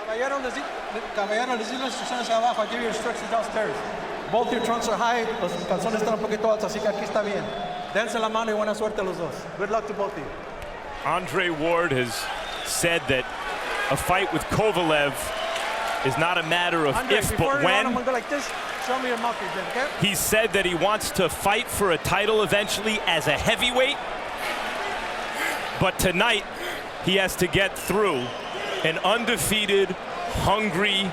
Caballero, les di las instrucciones abajo. I give you instructions downstairs. Both your trunks are high. Los calzones están un poquito altos, así que aquí está bien. Dense la mano y buena suerte a los dos. Good luck to both of you. Andre Ward has said that a fight with Kovalev is not a matter of Andre, if, but when. I'm gonna go like this. Show me your mouthpiece, okay? He said that he wants to fight for a title eventually as a heavyweight. But tonight, he has to get through an undefeated, hungry,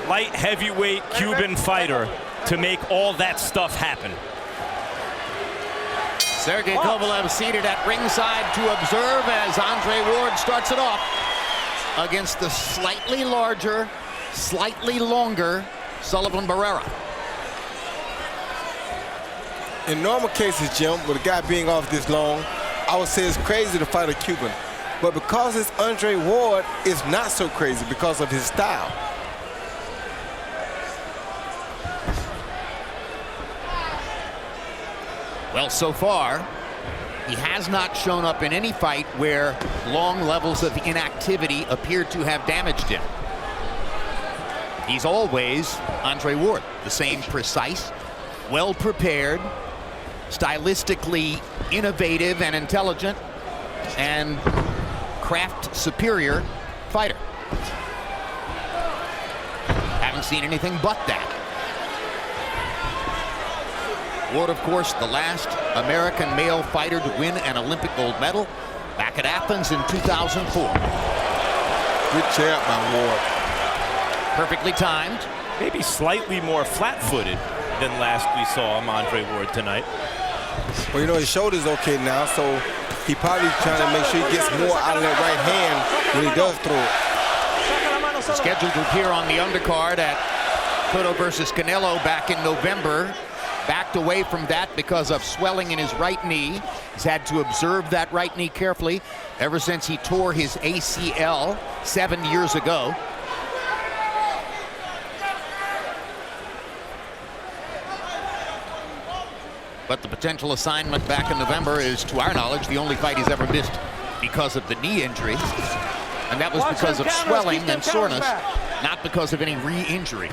light heavyweight Cuban fighter to make all that stuff happen. Sergey Kovalev seated at ringside to observe as Andre Ward starts it off against the slightly larger, slightly longer Sullivan Barrera. In normal cases, Jim, with a guy being off this long, I would say it's crazy to fight a Cuban. But because it's Andre Ward, it's not so crazy because of his style. Well, so far, he has not shown up in any fight where long levels of inactivity appear to have damaged him. He's always Andre Ward, the same precise, well-prepared, stylistically innovative and intelligent, and craft superior fighter. Haven't seen anything but that. Ward, of course, the last American male fighter to win an Olympic gold medal back at Athens in 2004. Good jab by Ward. Perfectly timed. Maybe slightly more flat-footed than last we saw him, Andre Ward, tonight. Well, you know, his shoulder's okay now, so he probably trying to make sure he gets more out of that right hand when he does throw it. Scheduled to appear on the undercard at Cotto versus Canelo back in November. Backed away from that because of swelling in his right knee. He's had to observe that right knee carefully ever since he tore his ACL 7 years ago. But the potential assignment back in November is, to our knowledge, the only fight he's ever missed because of the knee injury. And that was because of swelling and soreness, not because of any re-injury.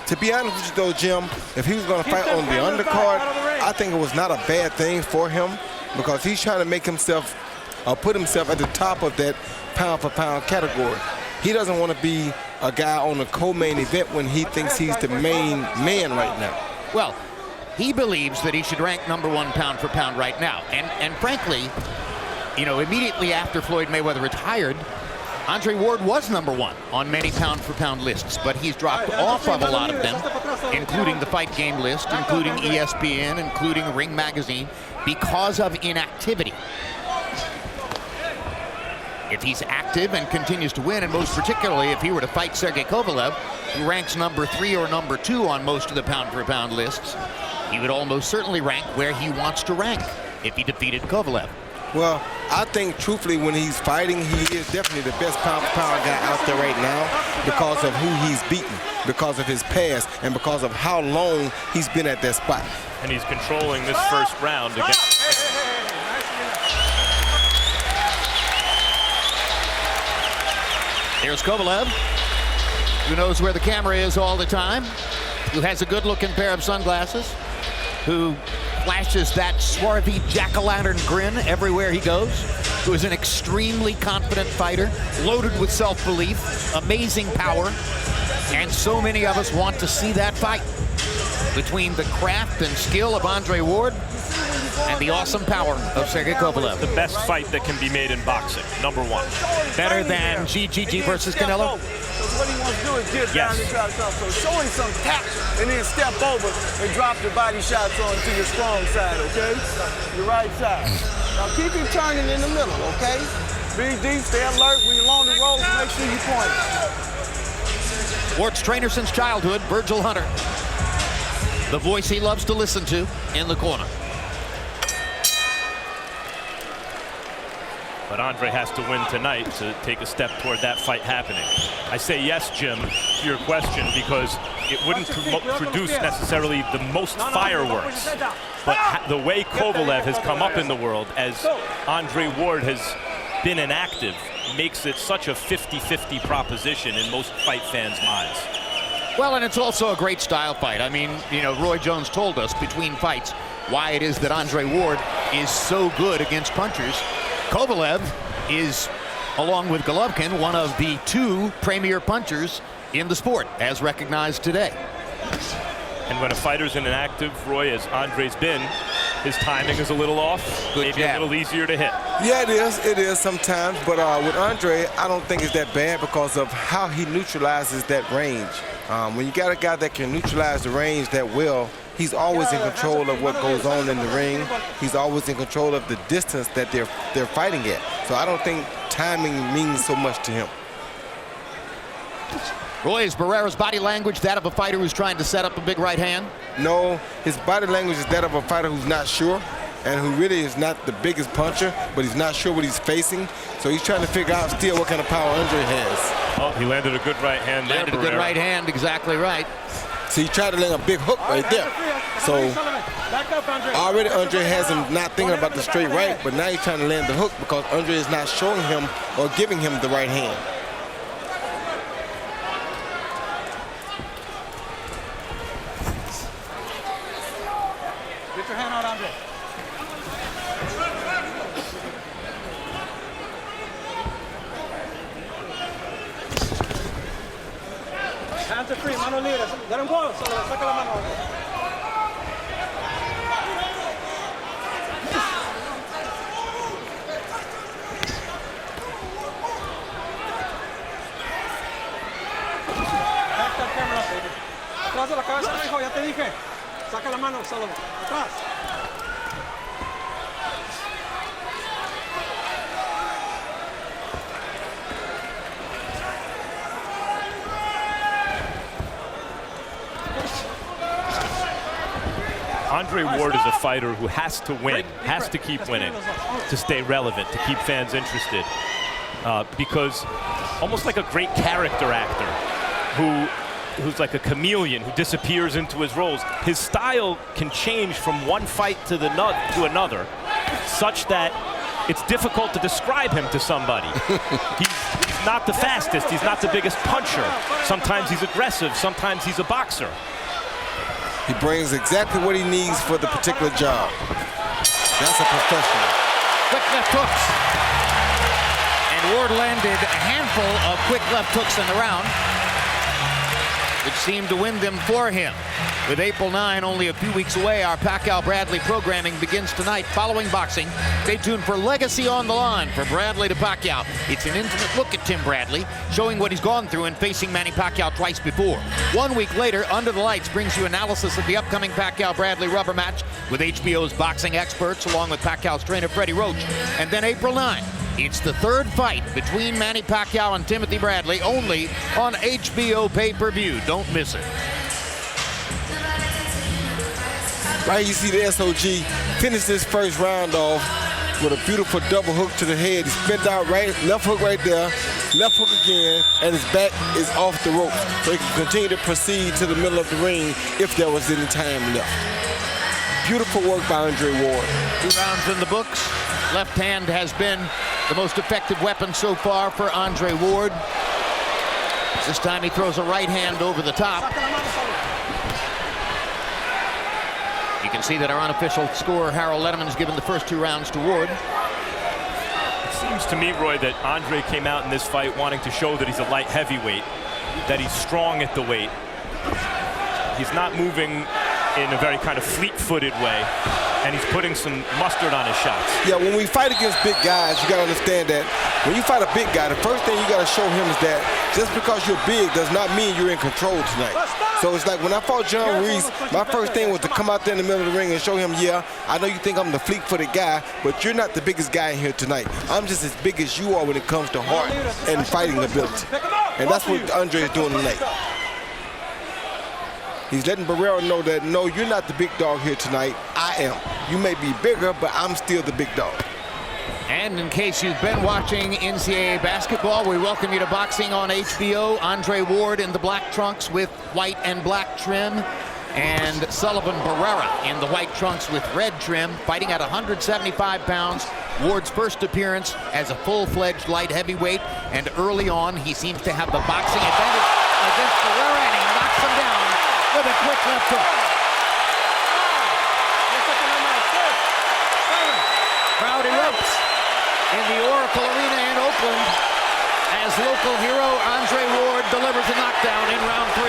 To be honest with you though, Jim, if he was going to fight on the undercard, I think it was not a bad thing for him because he's trying to make himself, put himself at the top of that pound-for-pound category. He doesn't want to be a guy on the co-main event when he thinks he's the main man right now. Well, he believes that he should rank #1 pound for pound right now. And frankly, you know, immediately after Floyd Mayweather retired, Andre Ward was #1 on many pound-for-pound lists, but he's dropped off of a lot of them, including the Fight Game list, including ESPN, including Ring Magazine, because of inactivity. If he's active and continues to win, and most particularly if he were to fight Sergey Kovalev, who ranks #3 or #2 on most of the pound-for-pound lists, he would almost certainly rank where he wants to rank if he defeated Kovalev. Well, I think truthfully when he's fighting, he is definitely the best pound-for-pound guy out there right now because of who he's beaten, because of his past, and because of how long he's been at that spot. And he's controlling this first round again. Here's Kovalev, who knows where the camera is all the time, who has a good-looking pair of sunglasses, who flashes that swarthy jack-o'-lantern grin everywhere he goes, who is an extremely confident fighter, loaded with self-belief, amazing power, and so many of us want to see that fight between the craft and skill of Andre Ward and the awesome power of Sergey Kovalev. The best fight that can be made in boxing, #1. Better than GGG versus Canelo? What he wants to do is get down and try to come. So show him some tap and then step over and drop the body shots onto your strong side, okay? Your right side. Now keep him turning in the middle, okay? Be deep, stay alert. When you're along the road, make sure you point. Ward's trainer since childhood, Virgil Hunter. The voice he loves to listen to in the corner. But Andre has to win tonight to take a step toward that fight happening. I say yes, Jim, to your question, because it wouldn't produce necessarily the most fireworks. But the way Kovalev has come up in the world, as Andre Ward has been inactive makes it such a 50-50 proposition in most fight fans' minds. Well, and it's also a great style fight. I mean, you know, Roy Jones told us between fights why it is that Andre Ward is so good against punchers. Kovalev is, along with Golovkin, one of the 2 premier punchers in the sport, as recognized today. And when a fighter's in an active, Roy, as Andre's been, his timing is a little off, maybe a little easier to hit. Yeah, it is sometimes, but with Andre, I don't think it's that bad because of how he neutralizes that range. When you got a guy that can neutralize the range that well, he's always in control of what goes on in the ring. He's always in control of the distance that they're fighting at. So I don't think timing means so much to him. Roy, is Barrera's body language that of a fighter who's trying to set up a big right hand? No, his body language is that of a fighter who's not sure and who really is not the biggest puncher, but he's not sure what he's facing. So he's trying to figure out still what kind of power Andre has. Oh, he landed a good right hand there, Landed a good right hand, exactly right. So he tried to land a big hook right there. So already Andre has him not thinking about the straight right, but now he's trying to land the hook because Andre is not showing him or giving him the right hand. Get your hand out, Andre. Hands are free, mano libre. Let him go, Sullivan. Saca la mano. Back that camera up, baby. Atrás de la cabeza, hijo, ya te dije. Saca la mano, Sullivan. Atrás. Andre Ward is a fighter who has to win, has to keep winning to stay relevant, to keep fans interested. Because almost like a great character actor who's like a chameleon who disappears into his roles, his style can change from one fight to another such that it's difficult to describe him to somebody. He's not the fastest, he's not the biggest puncher. Sometimes he's aggressive, sometimes he's a boxer. He brings exactly what he needs for the particular job. That's a professional. Quick left hooks. And Ward landed a handful of quick left hooks in the round, which seemed to win them for him. With April 9 only a few weeks away, our Pacquiao-Bradley programming begins tonight following boxing. Stay tuned for Legacy on the Line for Bradley to Pacquiao. It's an intimate look at Tim Bradley, showing what he's gone through in facing Manny Pacquiao twice before. 1 week later, Under the Lights brings you analysis of the upcoming Pacquiao-Bradley rubber match with HBO's boxing experts, along with Pacquiao's trainer Freddie Roach. And then April 9, it's the 3rd fight between Manny Pacquiao and Timothy Bradley, only on HBO pay-per-view. Don't miss it. Right, you see the SOG finish this first round off with a beautiful double hook to the head. He spins out right, left hook right there, left hook again, and his back is off the rope. So he can continue to proceed to the middle of the ring if there was any time left. Beautiful work by Andre Ward. 2 rounds in the books. Left hand has been the most effective weapon so far for Andre Ward. This time he throws a right hand over the top. You can see that our unofficial scorer, Harold Letterman, has given the first 2 rounds to Ward. It seems to me, Roy, that Andre came out in this fight wanting to show that he's a light heavyweight, that he's strong at the weight. He's not moving in a very kind of fleet-footed way, and he's putting some mustard on his shots. Yeah, when we fight against big guys, you got to understand that when you fight a big guy, the first thing you got to show him is that just because you're big does not mean you're in control tonight. So it's like when I fought John Ruiz, my first thing was to come out there in the middle of the ring and show him, yeah, I know you think I'm the fleet-footed guy, but you're not the biggest guy in here tonight. I'm just as big as you are when it comes to heart and fighting ability. And that's what Andre is doing tonight. He's letting Barrera know that, no, you're not the big dog here tonight. I am. You may be bigger, but I'm still the big dog. And in case you've been watching NCAA basketball, we welcome you to boxing on HBO. Andre Ward in the black trunks with white and black trim. And Sullivan Barrera in the white trunks with red trim, fighting at 175 pounds. Ward's first appearance as a full-fledged light heavyweight, and early on he seems to have the boxing advantage against Barrera, and he knocks him down with a quick left hook. Crowd erupts in the Oracle Arena in Oakland as local hero Andre Ward delivers a knockdown in round 3.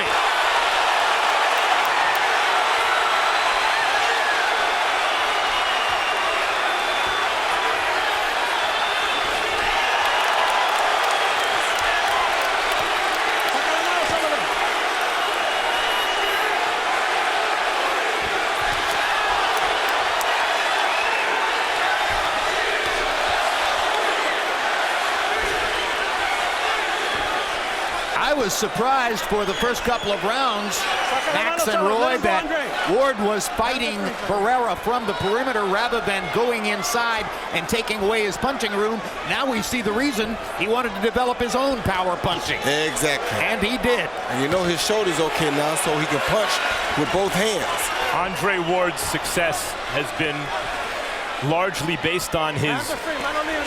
I was surprised for the first couple of rounds, Max and Roy, that Ward was fighting Barrera from the perimeter rather than going inside and taking away his punching room. Now we see the reason he wanted to develop his own power punching. Exactly. And he did. And you know his shoulder's okay now, so he can punch with both hands. Andre Ward's success has been largely based on his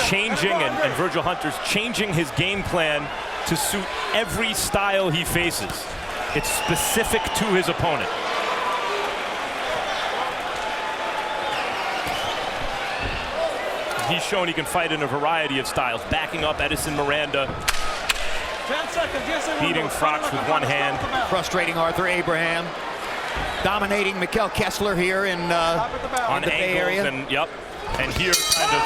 changing and Virgil Hunter's changing his game plan to suit every style he faces. It's specific to his opponent. He's shown he can fight in a variety of styles, backing up Edison Miranda, 10 seconds, yes, beating Froch with one hand. Frustrating Arthur Abraham, dominating Mikkel Kessler here in On the Bay Area. And here kind of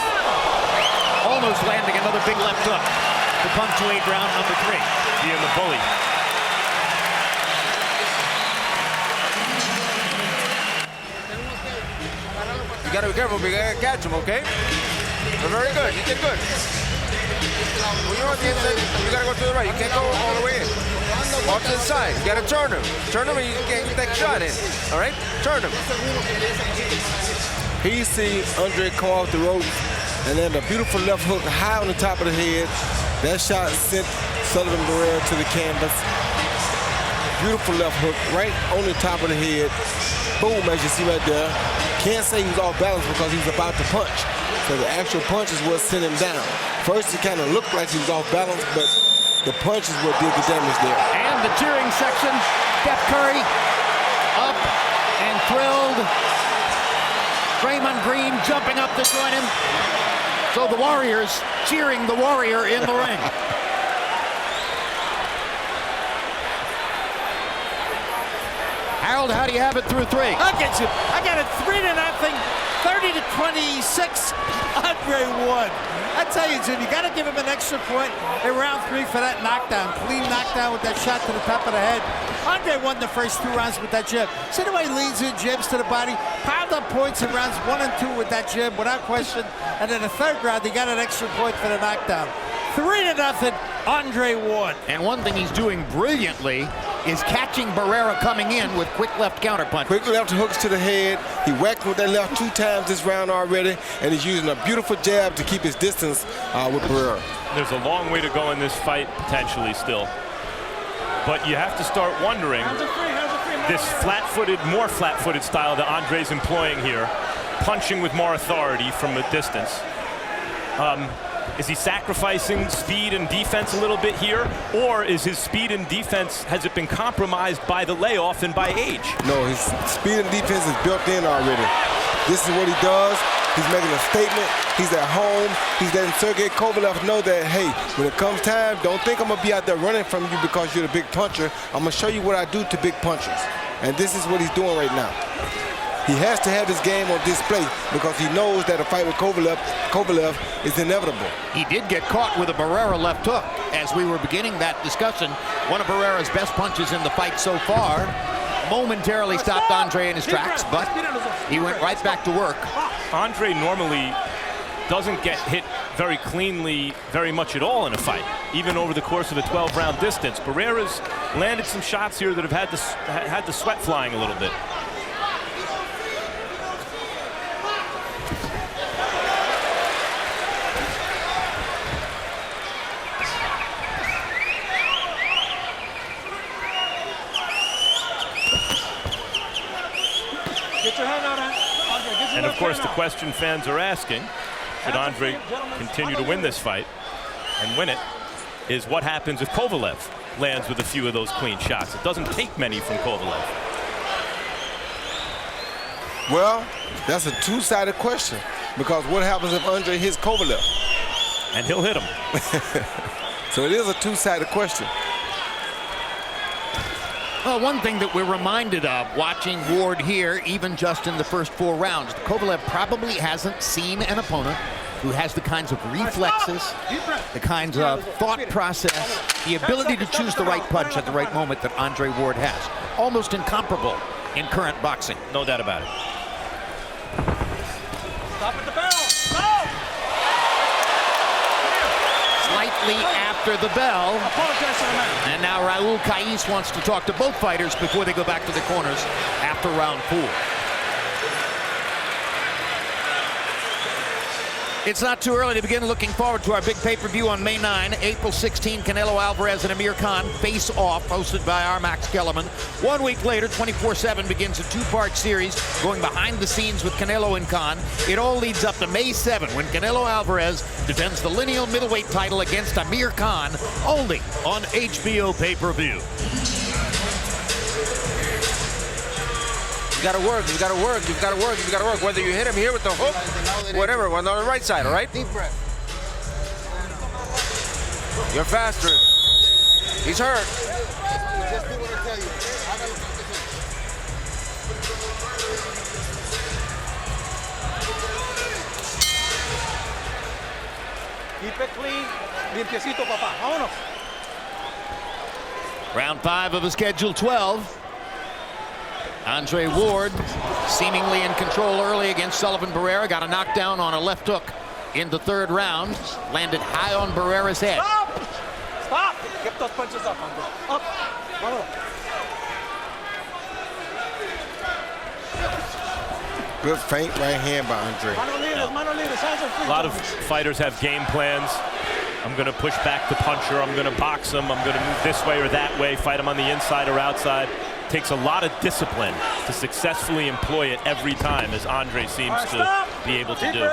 almost landing another big left hook to punctuate round number 3. being the bully. You gotta be careful, you gotta catch him, okay? You're very good, you did good. When you're on the inside, you gotta go to the right. You can't go all the way in. Off to the side, you gotta turn him. Turn him and you can get that shot in, all right? Turn him. He see Andre come off the ropes and then a beautiful left hook high on the top of the head. That shot sent Sullivan Barrera to the canvas. Beautiful left hook right on the top of the head. Boom, as you see right there. Can't say he was off balance because he was about to punch. So the actual punch is what sent him down. First, it kind of looked like he was off balance, but the punch is what did the damage there. And the cheering section, Steph Curry up and thrilled. Draymond Green jumping up to join him. So the Warriors cheering the Warrior in the ring. Harold, how do you have it through 3? I get you. I got it 3-0, 30-26. Andre Ward. I tell you, Jim, you got to give him an extra point in round 3 for that knockdown. Clean knockdown with that shot to the top of the head. Andre won the first 2 rounds with that jab. See the way he leads in jabs to the body? Piled up points in rounds 1 and 2 with that jab without question. And in the 3rd round, he got an extra point for the knockdown. 3-0, Andre Ward. And one thing he's doing brilliantly is catching Barrera coming in with quick left counterpunch. Quick left hooks to the head. He whacked with that left 2 times this round already, and he's using a beautiful jab to keep his distance with Barrera. There's a long way to go in this fight, potentially still. But you have to start wondering, this flat-footed, more flat-footed style that Andre's employing here, punching with more authority from a distance. Is he sacrificing speed and defense a little bit here? Or is his speed and defense, has it been compromised by the layoff and by age? No, his speed and defense is built in already. This is what he does. He's making a statement. He's at home. He's letting Sergey Kovalev know that, hey, when it comes time, don't think I'm going to be out there running from you because you're the big puncher. I'm going to show you what I do to big punchers. And this is what he's doing right now. He has to have his game on display because he knows that a fight with Kovalev is inevitable. He did get caught with a Barrera left hook as we were beginning that discussion. One of Barrera's best punches in the fight so far momentarily stopped Andre in his tracks, but he went right back to work. Andre normally doesn't get hit very cleanly very much at all in a fight, even over the course of a 12-round distance. Barrera's landed some shots here that have had the sweat flying a little bit. of course, the question fans are asking, should Andre continue to win this fight and win it, is what happens if Kovalev lands with a few of those clean shots. It doesn't take many from Kovalev. Well, that's a two-sided question, because what happens if Andre hits Kovalev? And he'll hit him. So it is a two-sided question. Well, one thing that we're reminded of watching Ward here, even just in the first 4 rounds, Kovalev probably hasn't seen an opponent who has the kinds of reflexes, the kinds of thought process, the ability to choose the right punch at the right moment that Andre Ward has. Almost incomparable in current boxing. No doubt about it. Stop at the bell. Stop! Slightly after the bell. Apologize to the man. And now Raul Caiz wants to talk to both fighters before they go back to the corners after round 4. It's not too early to begin looking forward to our big pay-per-view on May 9, April 16, Canelo Alvarez and Amir Khan face off, hosted by our Max Kellerman. 1 week later, 24/7 begins a 2-part series going behind the scenes with Canelo and Khan. It all leads up to May 7 when Canelo Alvarez defends the lineal middleweight title against Amir Khan, only on HBO pay-per-view. You gotta work, you gotta work, you gotta work, you gotta work. Whether you hit him here with the hook, whatever, on the right side, all right? Deep breath. You're faster. He's hurt. Just do what I tell you. Keep it clean. Limpiecito, papá. Vámonos. Round 5 of a scheduled 12. Andre Ward seemingly in control early against Sullivan Barrera. Got a knockdown on a left hook in the 3rd round. Landed high on Barrera's head. Stop! Stop! Get those punches up, Andre. Up. Vámonos. Good feint right hand by Andre. Mano libres, mano libres. Hands are free. A lot of fighters have game plans. I'm going to push back the puncher. I'm going to box him. I'm going to move this way or that way, fight him on the inside or outside. Takes a lot of discipline to successfully employ it every time, as Andre seems to be able to do.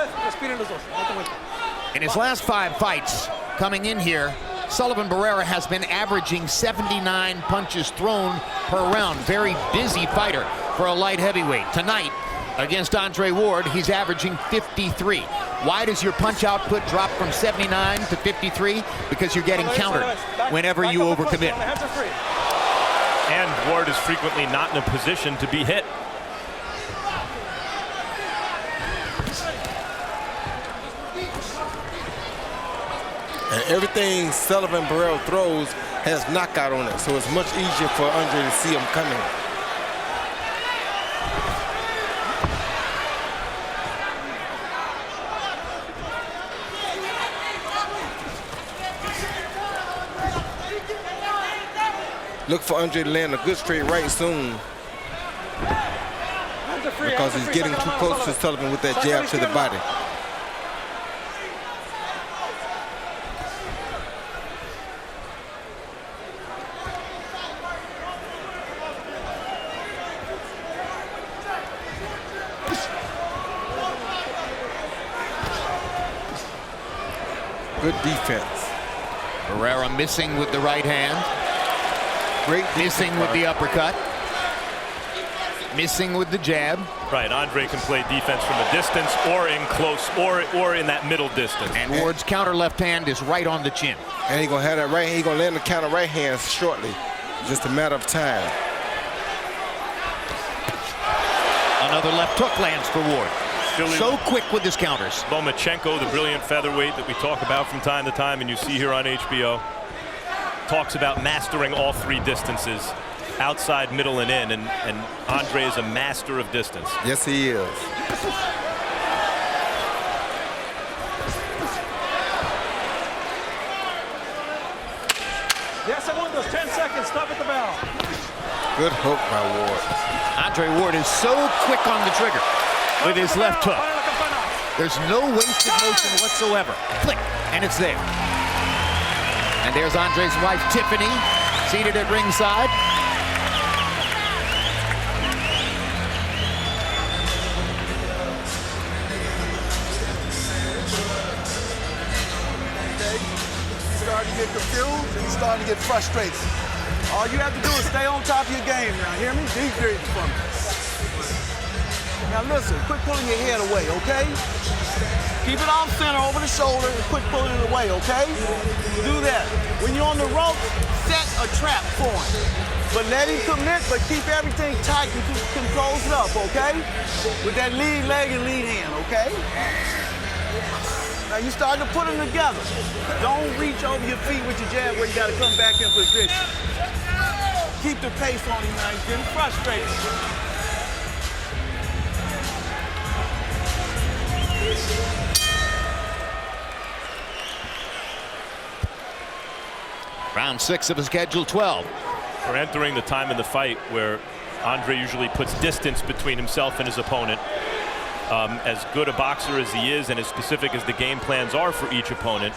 In his last 5 fights coming in here, Sullivan Barrera has been averaging 79 punches thrown per round. Very busy fighter for a light heavyweight. Tonight, against Andre Ward, he's averaging 53. Why does your punch output drop from 79 to 53? Because you're getting countered whenever you overcommit. And Ward is frequently not in a position to be hit. And everything Sullivan Barrera throws has knockout on it, so it's much easier for Andre to see him coming. Look for Andre to land a good straight right soon, because he's getting too close to Sullivan with that jab to the body. Good defense. Barrera missing with the right hand. Great missing with the uppercut. Missing with the jab. Right, Andre can play defense from a distance or in close or in that middle distance. And Ward's counter left hand is right on the chin. And he's gonna have that right hand. He's gonna land the counter right hand shortly. Just a matter of time. Another left hook lands for Ward. So quick with his counters. Lomachenko, the brilliant featherweight that we talk about from time to time and you see here on HBO, talks about mastering all 3 distances, outside, middle, and in, and Andre is a master of distance. Yes, he is. 10 seconds, stop at the bell. Good hook by Ward. Andre Ward is so quick on the trigger with his left hook. There's no wasted motion whatsoever. Click, and it's there. And there's Andre's wife, Tiffany, seated at ringside. to get confused and he's starting to get frustrated. All you have to do is stay on top of your game now. Hear me? Deep breathing for me. Now listen, quit pulling your head away, okay? Keep it off center over the shoulder and quit pulling it away, okay? Do that. When you're on the rope, set a trap for him. But let him commit, but keep everything tight and close it up, okay? With that lead leg and lead hand, okay? Now you start to put them together. Don't reach over your feet with your jab where you gotta come back in position. Keep the pace on him now, he's getting frustrated. Round 6 of a scheduled 12. We're entering the time in the fight where Andre usually puts distance between himself and his opponent. As good a boxer as he is and as specific as the game plans are for each opponent,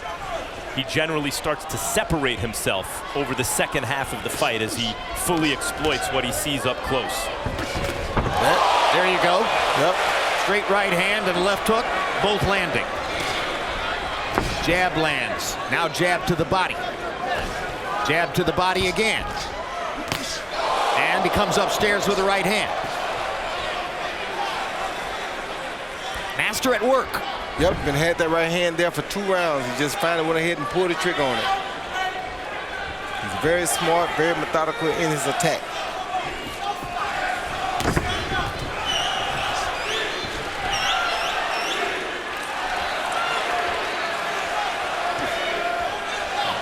he generally starts to separate himself over the second half of the fight as he fully exploits what he sees up close. There you go. Yep. Straight right hand and left hook, both landing. Jab lands. Now jab to the body. Jab to the body again. And he comes upstairs with the right hand. Master at work. Yep, been had that right hand there for 2 rounds. He just finally went ahead and pulled the trigger on it. He's very smart, very methodical in his attack.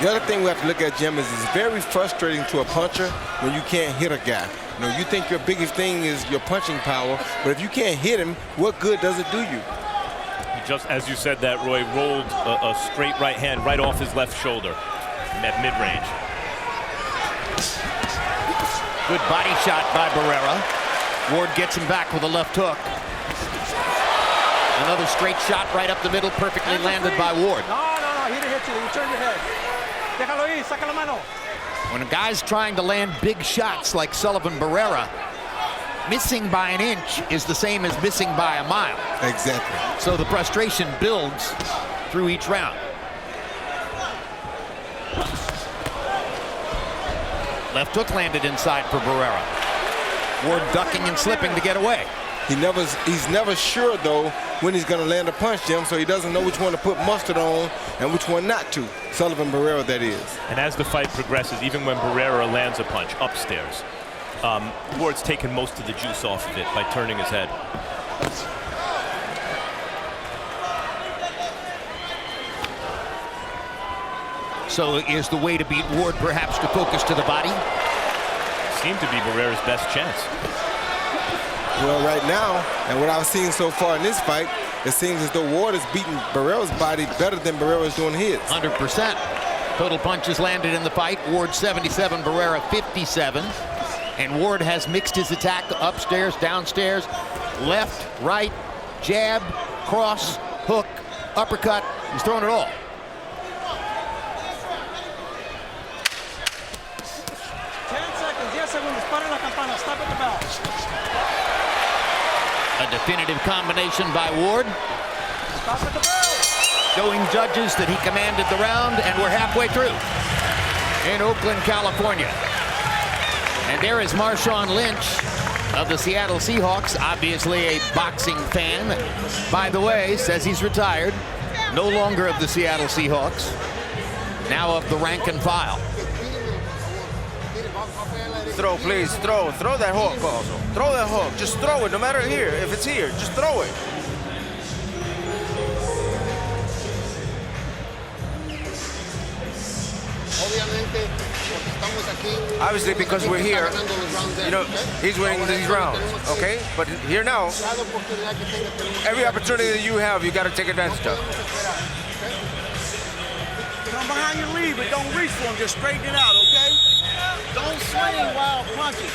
The other thing we have to look at, Jim, is it's very frustrating to a puncher when you can't hit a guy. You know, you think your biggest thing is your punching power, but if you can't hit him, what good does it do you? He just, as you said that, Roy, rolled a straight right hand right off his left shoulder at mid-range. Good body shot by Barrera. Ward gets him back with a left hook. Another straight shot right up the middle, perfectly landed by Ward. No, he didn't hit you. You turned your head. Déjalo ir, saca la mano. When a guy's trying to land big shots like Sullivan Barrera, missing by an inch is the same as missing by a mile. Exactly. So the frustration builds through each round. Left hook landed inside for Barrera. Ward ducking and slipping to get away. He's never sure, though, when he's going to land a punch, Jim, so he doesn't know which one to put mustard on and which one not to. Sullivan Barrera, that is. And as the fight progresses, even when Barrera lands a punch upstairs, Ward's taken most of the juice off of it by turning his head. So is the way to beat Ward perhaps to focus to the body? Seemed to be Barrera's best chance. Well, right now, and what I've seen so far in this fight, it seems as though Ward is beating Barrera's body better than Barrera's doing his. 100%. Total punches landed in the fight. Ward 77, Barrera 57. And Ward has mixed his attack upstairs, downstairs, left, right, jab, cross, hook, uppercut. He's throwing it all. Stop at the bell. A definitive combination by Ward. Stop at the bell. Showing judges that he commanded the round, and we're halfway through in Oakland, California. And there is Marshawn Lynch of the Seattle Seahawks, obviously a boxing fan. By the way, says he's retired, no longer of the Seattle Seahawks, now of the rank and file. Throw, please, throw that hook also. Throw that hook, just throw it, no matter here, if it's here, just throw it. Obviously, because we're here, you know, he's winning these rounds, okay? But here now, every opportunity that you have, you got to take advantage of. Come behind your lead, but don't reach for him. Just straighten it out, okay? Don't swing while punching.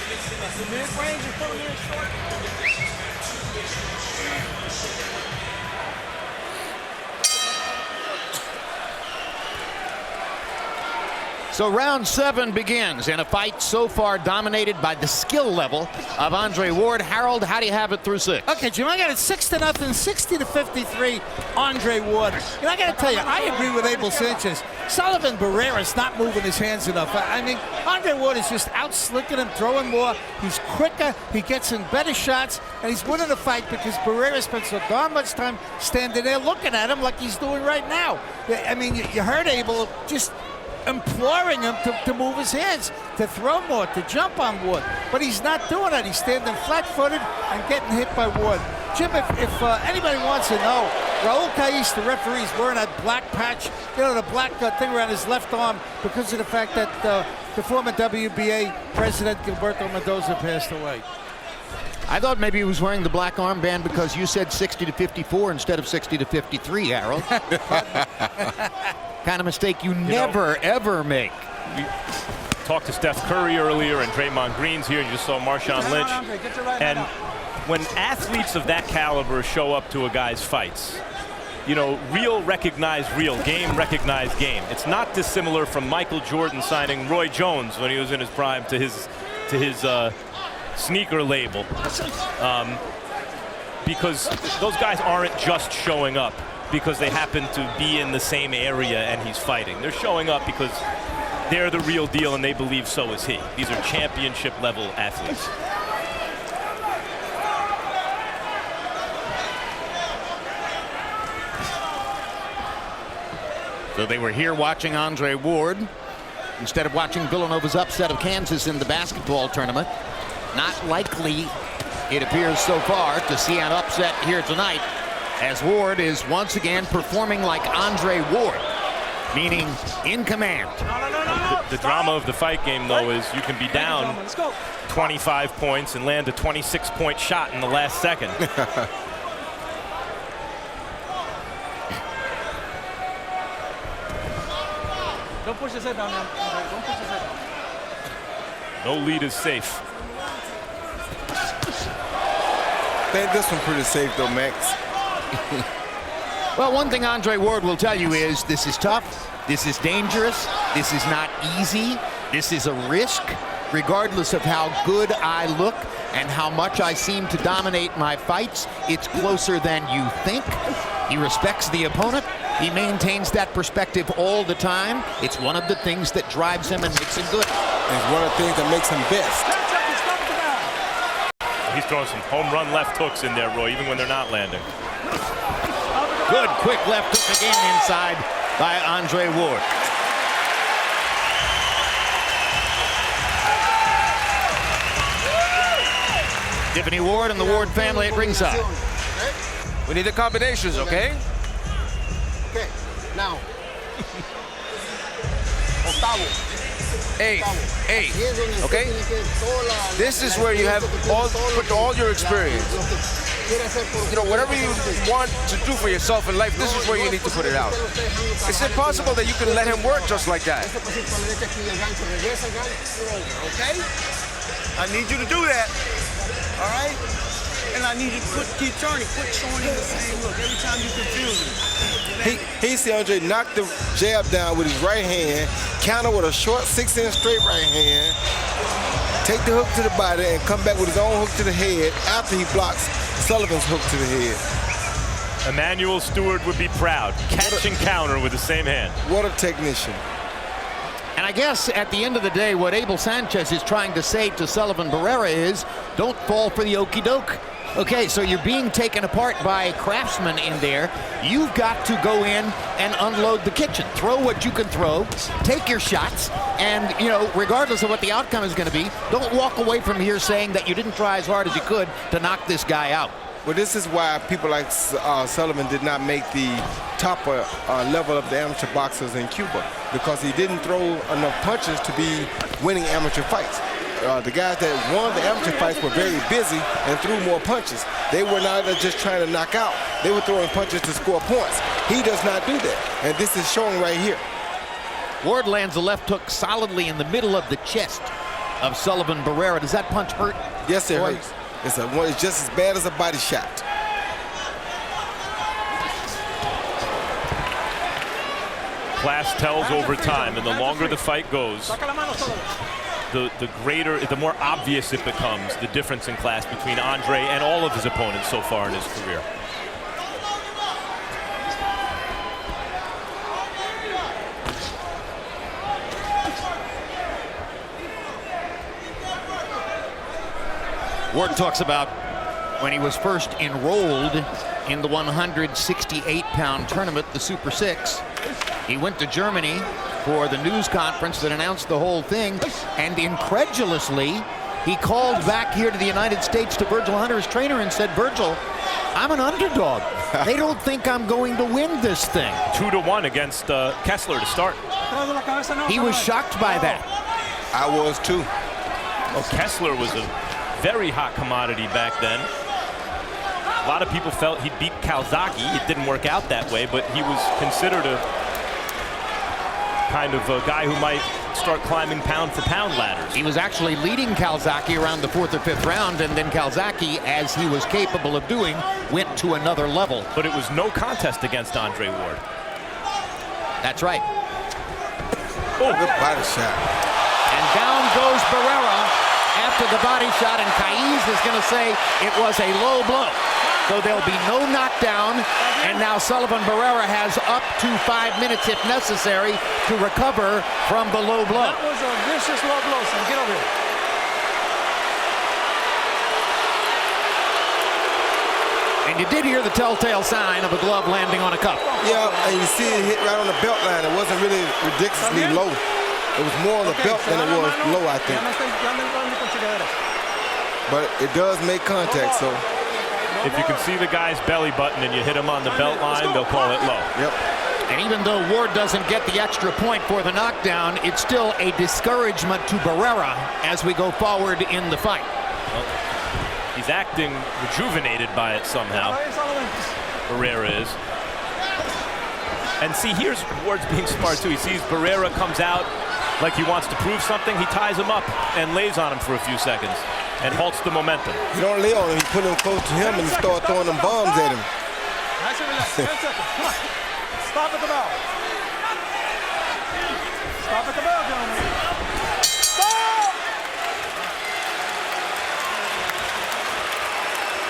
Mid-range and put him in short. So round 7 begins in a fight so far dominated by the skill level of Andre Ward. Harold, how do you have it through 6? Okay, Jim, I got it 6-0, 60-53, Andre Ward. And I got to tell you, I agree with Abel Sanchez. Sullivan Barrera's not moving his hands enough. I mean, Andre Ward is just out slicking him, throwing more. He's quicker, he gets in better shots, and he's winning the fight because Barrera spent so darn much time standing there looking at him like he's doing right now. I mean, you heard Abel just imploring him to move his hands, to throw more, to jump on Ward. But he's not doing that. He's standing flat-footed and getting hit by Ward. Jim, if anybody wants to know, Raul Cais, the referee, is wearing that black patch, you know, the black thing around his left arm because of the fact that the former WBA president, Gilberto Mendoza, passed away. I thought maybe he was wearing the black armband because you said 60-54 instead of 60-53, Harold. Kind of mistake you never, ever make. We talked to Steph Curry earlier, and Draymond Green's here, and you just saw Marshawn Lynch. And when athletes of that caliber show up to a guy's fights, you know, real recognize real, game recognize game. It's not dissimilar from Michael Jordan signing Roy Jones when he was in his prime to his sneaker label, because those guys aren't just showing up because they happen to be in the same area and he's fighting. They're showing up because they're the real deal and they believe so is he. These are championship level athletes. So they were here watching Andre Ward instead of watching Villanova's upset of Kansas in the basketball tournament. Not likely, it appears so far, to see an upset here tonight, as Ward is once again performing like Andre Ward, meaning in command. The drama of the fight game, though, is you can be down 25 points and land a 26-point shot in the last second. Don't push his head down, man. Don't push his head down. No lead is safe. I think this one's pretty safe, though, Max. Well, one thing Andre Ward will tell you is this is tough, this is dangerous, this is not easy, this is a risk, regardless of how good I look and how much I seem to dominate my fights. It's closer than you think. He respects the opponent. He maintains that perspective all the time. It's one of the things that drives him and makes him good. It's one of the things that makes him best. He's throwing some home run left hooks in there, Roy, even when they're not landing. Good quick left hook again inside by Andre Ward. Tiffany Ward and the Ward family at ringside. We need the combinations, okay? Okay, now. Octavo. Eight, okay? This is where you have put all your experience. You know, whatever you want to do for yourself in life, this is where you need to put it out. It's impossible that you can let him work just like that. Okay? I need you to do that. All right? And I need you to keep turning, quit showing him the same look every time you confuse him. He see Andre knock the jab down with his right hand, counter with a short 6-inch straight right hand, take the hook to the body, and come back with his own hook to the head after he blocks Sullivan's hook to the head. Emmanuel Stewart would be proud. Catch and counter with the same hand. What a technician. And I guess at the end of the day, what Abel Sanchez is trying to say to Sullivan Barrera is, don't fall for the okie doke. Okay, so you're being taken apart by craftsmen in there. You've got to go in and unload the kitchen. Throw what you can throw, take your shots, and, you know, regardless of what the outcome is going to be, don't walk away from here saying that you didn't try as hard as you could to knock this guy out. Well, this is why people like Sullivan did not make the top level of the amateur boxers in Cuba, because he didn't throw enough punches to be winning amateur fights. The guys that won the amateur fights were very busy and threw more punches. They were not just trying to knock out. They were throwing punches to score points. He does not do that, and this is showing right here. Ward lands a left hook solidly in the middle of the chest of Sullivan Barrera. Does that punch hurt? Yes, it hurts. It's just as bad as a body shot. Class tells over time, and the longer the fight goes, the more obvious it becomes, the difference in class between Andre and all of his opponents so far in his career. Ward talks about when he was first enrolled in the 168-pound tournament, the Super 6. He went to Germany for the news conference that announced the whole thing, and incredulously, he called back here to the United States to Virgil Hunter, his trainer, and said, Virgil, I'm an underdog. They don't think I'm going to win this thing. 2-1 against Kessler to start. He was shocked by that. I was too. Oh, Kessler was a very hot commodity back then. A lot of people felt he'd beat Calzaghe. It didn't work out that way, but he was considered a kind of a guy who might start climbing pound-for-pound ladders. He was actually leading Calzaghe around the 4th or 5th round, and then Calzaghe, as he was capable of doing, went to another level. But it was no contest against Andre Ward. That's right. Oh, good body shot. And down goes Barrera after the body shot, and Caiz is going to say it was a low blow. So there'll be no knockdown, and now Sullivan Barrera has up to 5 minutes, if necessary, to recover from the low blow. That was a vicious low blow, son. Get over here. And you did hear the telltale sign of a glove landing on a cup. Yeah, and you see it hit right on the belt line. It wasn't really ridiculously low. It was more on the belt than it was low, I think. But it does make contact, so. If you can see the guy's belly button and you hit him on the belt line, they'll call it low. Yep. And even though Ward doesn't get the extra point for the knockdown, it's still a discouragement to Barrera as we go forward in the fight. Well, he's acting rejuvenated by it somehow. Barrera is. And see, here's Ward's being smart too. He sees Barrera comes out like he wants to prove something. He ties him up and lays on him for a few seconds and halts the momentum. You don't lay on him. You put him close to him and you start throwing them bombs at him. Nice and relaxed. 10 seconds. Come on. Stop at the bell. Stop at the bell, gentlemen. Stop!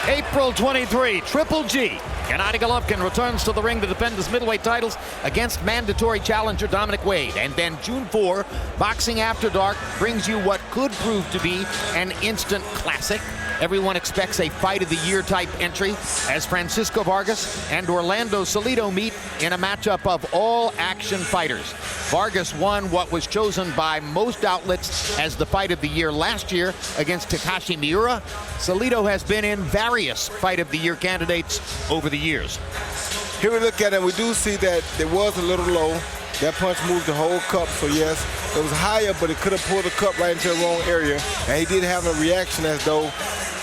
April 23, Triple G. Gennady Golovkin returns to the ring to defend his middleweight titles against mandatory challenger Dominic Wade. And then June 4, Boxing After Dark brings you what could prove to be an instant classic. Everyone expects a fight of the year type entry as Francisco Vargas and Orlando Salido meet in a matchup of all action fighters. Vargas won what was chosen by most outlets as the fight of the year last year against Takashi Miura. Salido has been in various fight of the year candidates over the years. Here we look at it, we do see that it was a little low. That punch moved the whole cup, so yes, it was higher, but it could have pulled the cup right into the wrong area. And he did have a reaction as though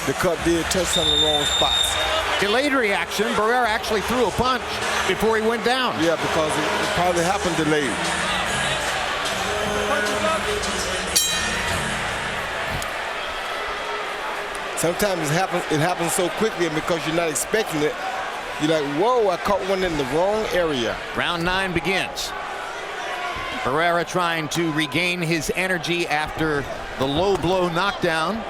the cup did touch some of the wrong spots. Delayed reaction, Barrera actually threw a punch before he went down. Yeah, because it probably happened delayed. Sometimes it happens so quickly, and because you're not expecting it, you're like, whoa, I caught one in the wrong area. Round 9 begins. Barrera trying to regain his energy after the low blow knockdown.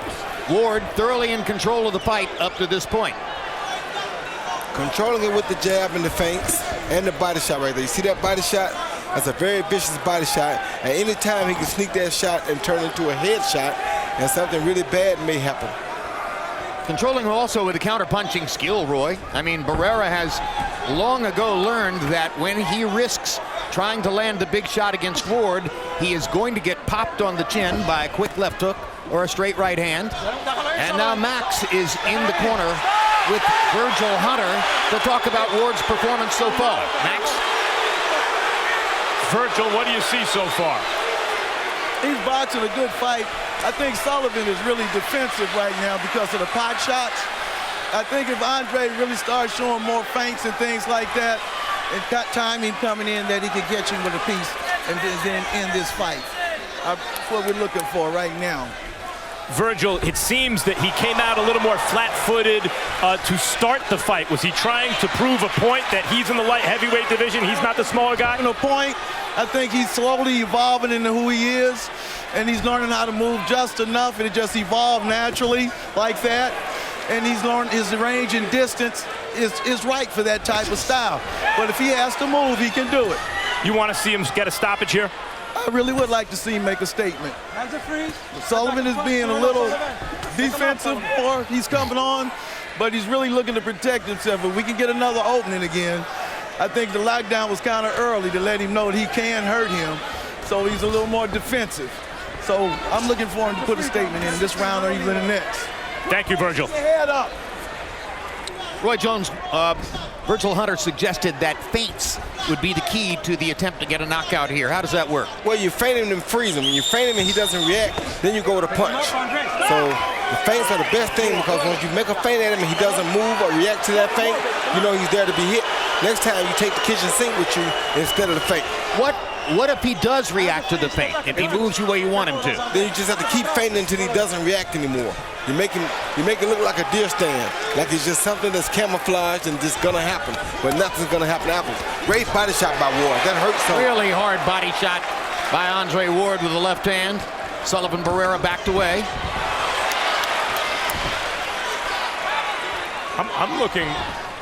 Ward thoroughly in control of the fight up to this point. Controlling it with the jab and the feints and the body shot right there. You see that body shot? That's a very vicious body shot. And anytime he can sneak that shot and turn it into a head shot, and something really bad may happen. Controlling also with a counter-punching skill, Roy. I mean, Barrera has long ago learned that when he risks trying to land the big shot against Ward, he is going to get popped on the chin by a quick left hook or a straight right hand. And now Max is in the corner with Virgil Hunter to talk about Ward's performance so far. Max? Virgil, what do you see so far? He's boxing a good fight. I think Sullivan is really defensive right now because of the pot shots. I think if Andre really starts showing more feints and things like that, and got timing coming in, that he could get you with a piece and then end this fight. That's what we're looking for right now. Virgil, it seems that he came out a little more flat-footed to start the fight. Was he trying to prove a point that he's in the light heavyweight division, he's not the smaller guy? A point. I think he's slowly evolving into who he is, and he's learning how to move just enough, and it just evolved naturally like that. And he's learned his range and distance is right for that type of style. But if he has to move, he can do it. You want to see him get a stoppage here? I really would like to see him make a statement. Sullivan is being a little defensive, or he's coming on, but he's really looking to protect himself. If we can get another opening again, I think the lockdown was kind of early to let him know that he can hurt him, so he's a little more defensive. So I'm looking for him to put a statement in this round or even the next. Thank you, Virgil. Head up. Roy Jones, Virgil Hunter suggested that feints would be the key to the attempt to get a knockout here. How does that work? Well, you feint him and freeze him. When you feint him and he doesn't react, then you go with a punch. So the feints are the best thing, because once you make a feint at him and he doesn't move or react to that feint, you know he's there to be hit. Next time you take the kitchen sink with you instead of the feint. What if he does react to the feint? If he moves you where you want him to? Then you just have to keep feinting until he doesn't react anymore. You make it look like a deer stand, like it's just something that's camouflaged and just gonna happen, but nothing's gonna happen afterwards. Great body shot by Ward. That hurts so. Really hard body shot by Andre Ward with the left hand. Sullivan Barrera backed away. I'm looking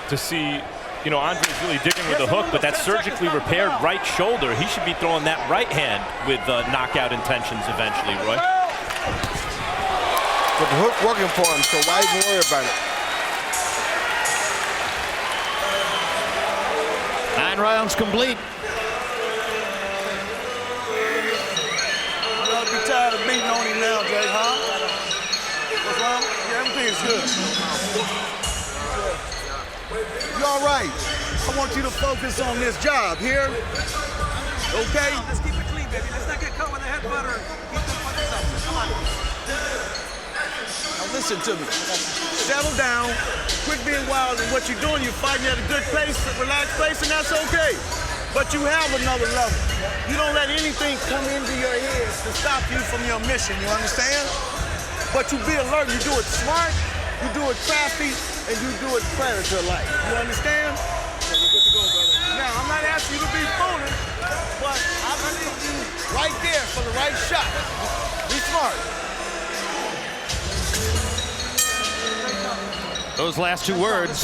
to see, you know, Andre's really digging with the hook, but that surgically repaired right shoulder, he should be throwing that right hand with knockout intentions eventually, Roy. But the hook working for him, so why even worry about it? 9 rounds complete. You ought to be tired of beating on him now, Jay, huh? What's wrong? Yeah, everything is good. You all right? I want you to focus on this job here. Okay? Let's keep it clean, baby. Let's not get caught with the head butter. Keep the punches up. Come on. Now listen to me. Settle down. Quit being wild in what you're doing. You're fighting at a good pace, a relaxed pace, and that's okay. But you have another level. You don't let anything come into your head to stop you from your mission. You understand? But you be alert. You do it smart. You do it crafty. And you do it predator-like. You understand? Yeah, you're good to go, brother. Now, I'm not asking you to be foolish, but I believe you right there for the right shot. Be smart. Those last 2 words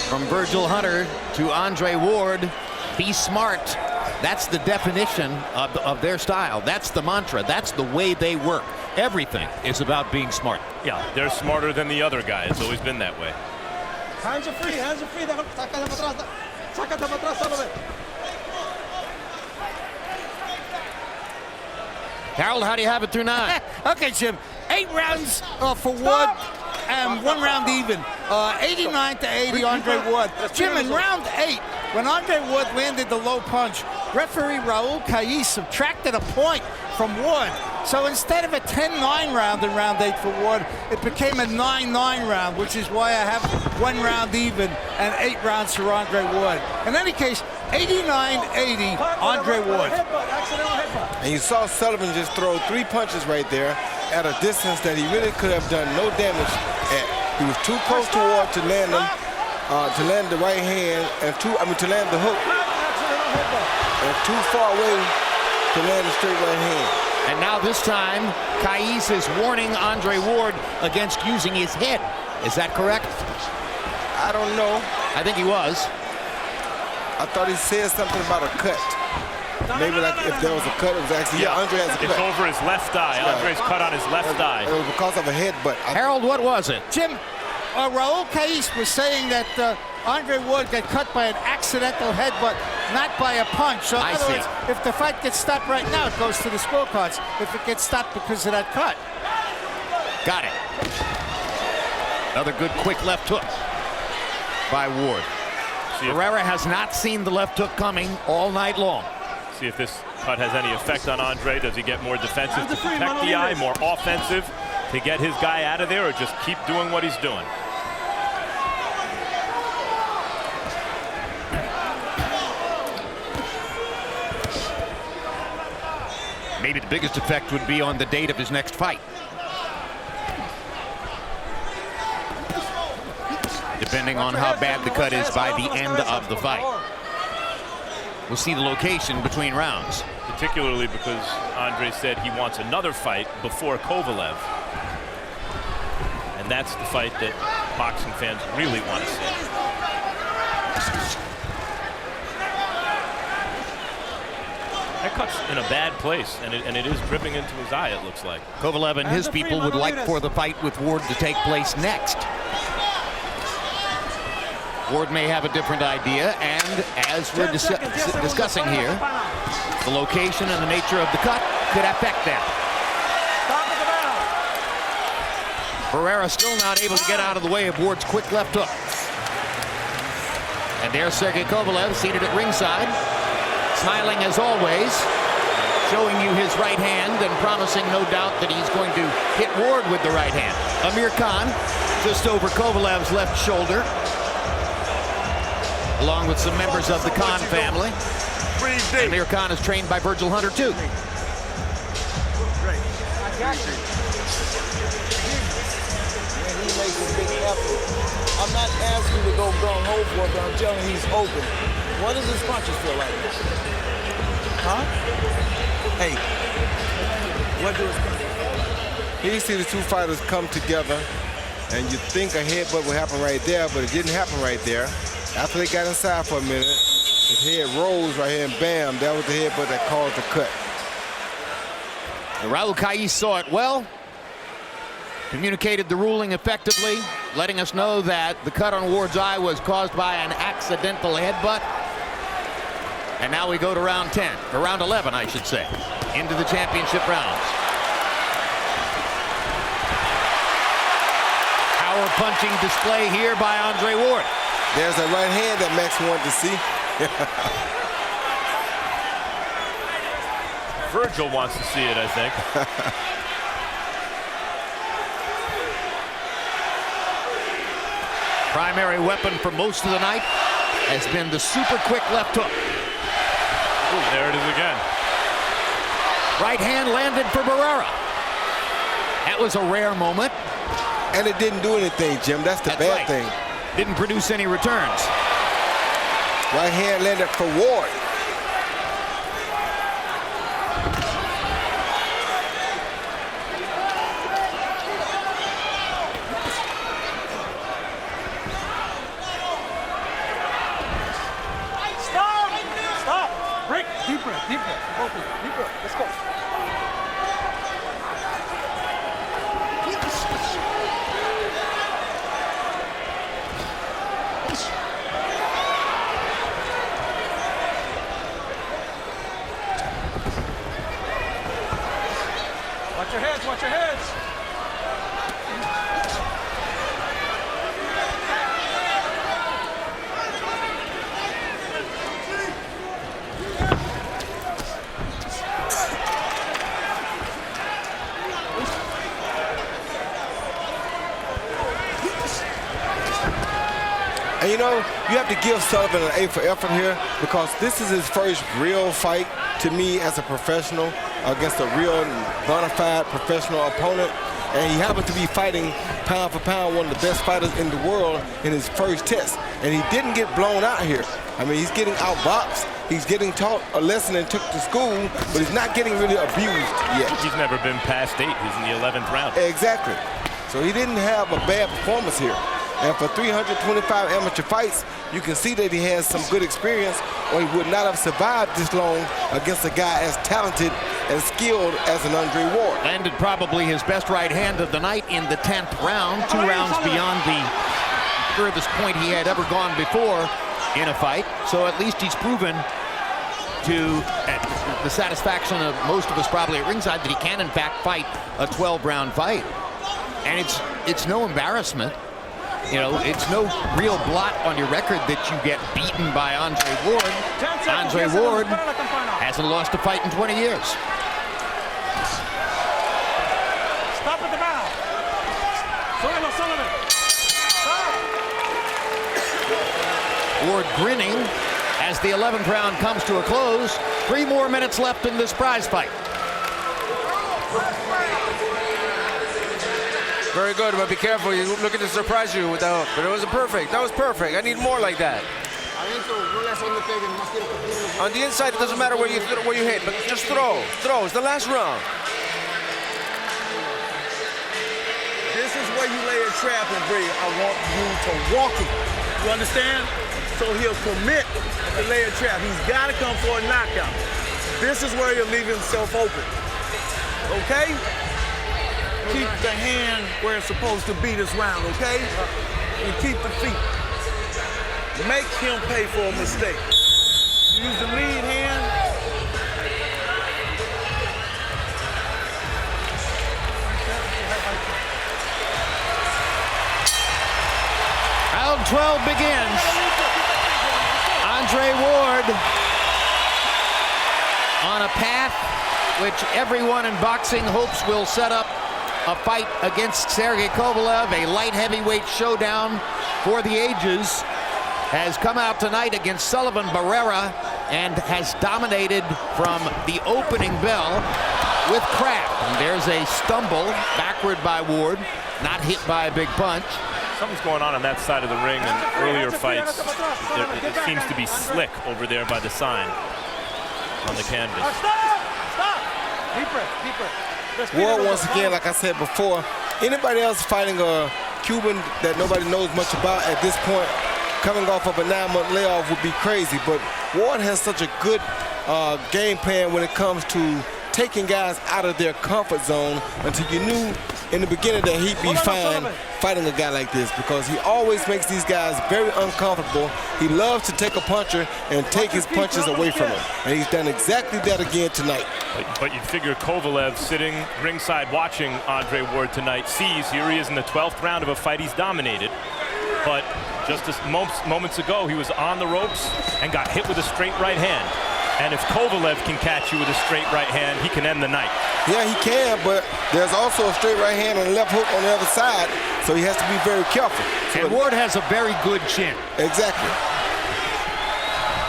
from Virgil Hunter to Andre Ward, be smart. That's the definition of their style. That's the mantra. That's the way they work. Everything is about being smart. Yeah, they're smarter than the other guy. It's always been that way. Hands are free, hands are free. Sácate para atrás. Sácate para atrás, Sullivan. Harold, how do you have it through 9? Okay, Jim. 8 rounds for Ward and 1 round even. 89-80, Andre Ward. Jim, in round 8, when Andre Ward landed the low punch, referee Raul Cais subtracted a point from Ward. So instead of a 10-9 round in round 8 for Ward, it became a 9-9 round, which is why I have 1 round even and 8 rounds for Andre Ward. In any case, 89-80, Andre Ward. And you saw Sullivan just throw 3 punches right there at a distance that he really could have done no damage at. He was too close to Ward to land them, to land the right hand, and to land the hook, and too far away to land the straight right hand. And now this time, Cais is warning Andre Ward against using his head. Is that correct? I don't know. I think he was. I thought he said something about a cut. Maybe like if there was a cut, it was actually, yeah, Andre has a cut. It's over his left eye. Andre's cut on his left eye. It was because of a headbutt. Harold, what was it? Jim, Raul Cais was saying that Andre Ward got cut by an accidental headbutt, not by a punch. So in other words, if the fight gets stopped right now, it goes to the scorecards. If it gets stopped because of that cut. Got it. Another good quick left hook by Ward. Barrera has not seen the left hook coming all night long. See if this cut has any effect on Andre. Does he get more defensive to protect the eye, more offensive to get his guy out of there, or just keep doing what he's doing? Maybe the biggest effect would be on the date of his next fight. depending on how bad the cut is by the end of the fight. We'll see the location between rounds. Particularly because Andre said he wants another fight before Kovalev. And that's the fight that boxing fans really want to see. That cut's in a bad place, and it is dripping into his eye, it looks like. Kovalev and his people would like for the fight with Ward to take place next. Ward may have a different idea, and as we're discussing here, the location and the nature of the cut could affect that. Barrera still not able to get out of the way of Ward's quick left hook. And there's Sergey Kovalev seated at ringside, smiling as always, showing you his right hand and promising no doubt that he's going to hit Ward with the right hand. Amir Khan just over Kovalev's left shoulder, along with some members of the Khan family. Amir Khan is trained by Virgil Hunter too. He makes a big effort. I'm not asking you to go gung-ho for it, but I'm telling you he's open. What does his punches feel like? Huh? Hey, what do his punches feel like? Here you see the two fighters come together, and you think a headbutt would happen right there, but it didn't happen right there. After they got inside for a minute, his head rose right here, and bam, that was the headbutt that caused the cut. And Raul Kais saw it well, communicated the ruling effectively, letting us know that the cut on Ward's eye was caused by an accidental headbutt. And now we go to round 10, or round 11, I should say, into the championship rounds. Power punching display here by Andre Ward. There's a right hand that Max wanted to see. Virgil wants to see it, I think. Primary weapon for most of the night has been the super quick left hook. Ooh, there it is again. Right hand landed for Barrera. That was a rare moment. And it didn't do anything, Jim. That's the bad thing. Didn't produce any returns. Right hand landed for Ward. Stop! Break! Deep breath, deep breath. Focus, deep breath. Let's go. Watch your heads, watch your heads. And you know, you have to give Sullivan an A for effort here, because this is his first real fight to me as a professional against a real bona fide professional opponent. And he happens to be fighting pound for pound one of the best fighters in the world in his first test. And he didn't get blown out here. I mean, he's getting outboxed. He's getting taught a lesson and took to school, but he's not getting really abused yet. He's never been past 8. He's in the 11th round. Exactly. So he didn't have a bad performance here. And for 325 amateur fights, you can see that he has some good experience, or he would not have survived this long against a guy as talented and skilled as an Andre Ward. Landed probably his best right hand of the night in the 10th round, 2 rounds beyond the furthest point he had ever gone before in a fight. So at least he's proven to the satisfaction of most of us probably at ringside that he can in fact fight a 12-round fight. And it's no embarrassment. You know, it's no real blot on your record that you get beaten by Andre Ward. Andre Ward hasn't lost a fight in 20 years. Stop at the bow. Sullivan. Ward grinning as the 11th round comes to a close. 3 more minutes left in this prize fight. Very good, but be careful. You're looking to surprise you with the hook. But it was perfect. That was perfect. I need more like that. On the inside, it doesn't matter where you hit, but just throw. Throw. It's the last round. This is where you lay a trap and bring. I want you to walk it. You understand? So he'll commit to lay a trap. He's got to come for a knockout. This is where he'll leave himself open. Okay? Keep the hand where it's supposed to be this round, okay? And keep the feet. Make him pay for a mistake. Use the lead hand. Round 12 begins. Andre Ward on a path which everyone in boxing hopes will set up a fight against Sergey Kovalev, a light heavyweight showdown for the ages, has come out tonight against Sullivan. Barrera, and has dominated from the opening bell with craft. And there's a stumble backward by Ward, not hit by a big punch. Something's going on that side of the ring in earlier fights. It seems to be slick over there by the sign on the canvas. Stop! Deep breath. Ward, once again, like I said before, anybody else fighting a Cuban that nobody knows much about at this point, coming off of a 9-month layoff, would be crazy. But Ward has such a good game plan when it comes to taking guys out of their comfort zone, until you knew in the beginning that he'd be fine fighting a guy like this, because he always makes these guys very uncomfortable. He loves to take a puncher and take his punches away from him. And he's done exactly that again tonight. But you'd figure Kovalev, sitting ringside watching Andre Ward tonight, sees here he is in the 12th round of a fight he's dominated. But just moments ago, he was on the ropes and got hit with a straight right hand. And if Kovalev can catch you with a straight right hand, he can end the night. Yeah, he can, but there's also a straight right hand and a left hook on the other side, so he has to be very careful. And Ward has a very good chin. Exactly.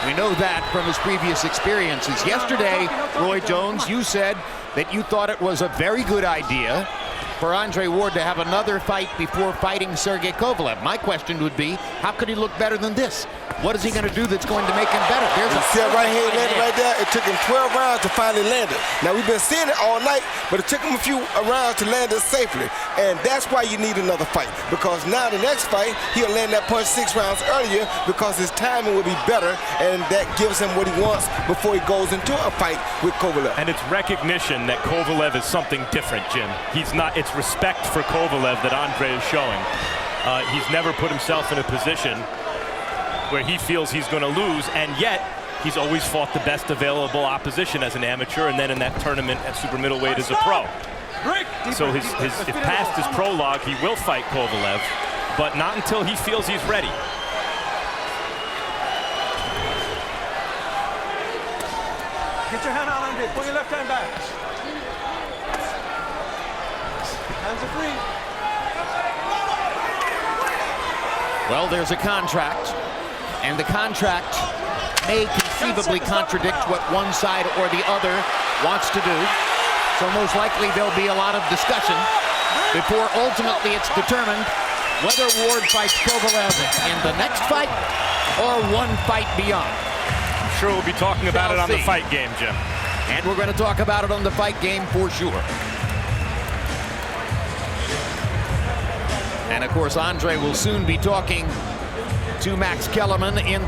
We know that from his previous experiences. Yesterday, Roy Jones, you said that you thought it was a very good idea for Andre Ward to have another fight before fighting Sergey Kovalev. My question would be, how could he look better than this? What is he going to do that's going to make him better? There's a see that right hand landed right there? It took him 12 rounds to finally land it. Now, we've been seeing it all night, but it took him a few rounds to land it safely. And that's why you need another fight, because now the next fight, he'll land that punch 6 rounds earlier, because his timing will be better, and that gives him what he wants before he goes into a fight with Kovalev. And it's recognition that Kovalev is something different, Jim. He's not. It's respect for Kovalev that Andre is showing. He's never put himself in a position where he feels he's going to lose, and yet he's always fought the best available opposition as an amateur, and then in that tournament at super middleweight as a pro. So if past his prologue, he will fight Kovalev, but not until he feels he's ready. Get your hand out, Andre. Pull your left hand back. Hands are free. Well, there's a contract, and the contract may conceivably contradict what one side or the other wants to do. So most likely there'll be a lot of discussion before ultimately it's determined whether Ward fights Kovalev in the next fight or one fight beyond. I'm sure we'll be talking about it on the Fight Game, Jim. And we're going to talk about it on the Fight Game for sure. And of course, Andre will soon be talking to Max Kellerman in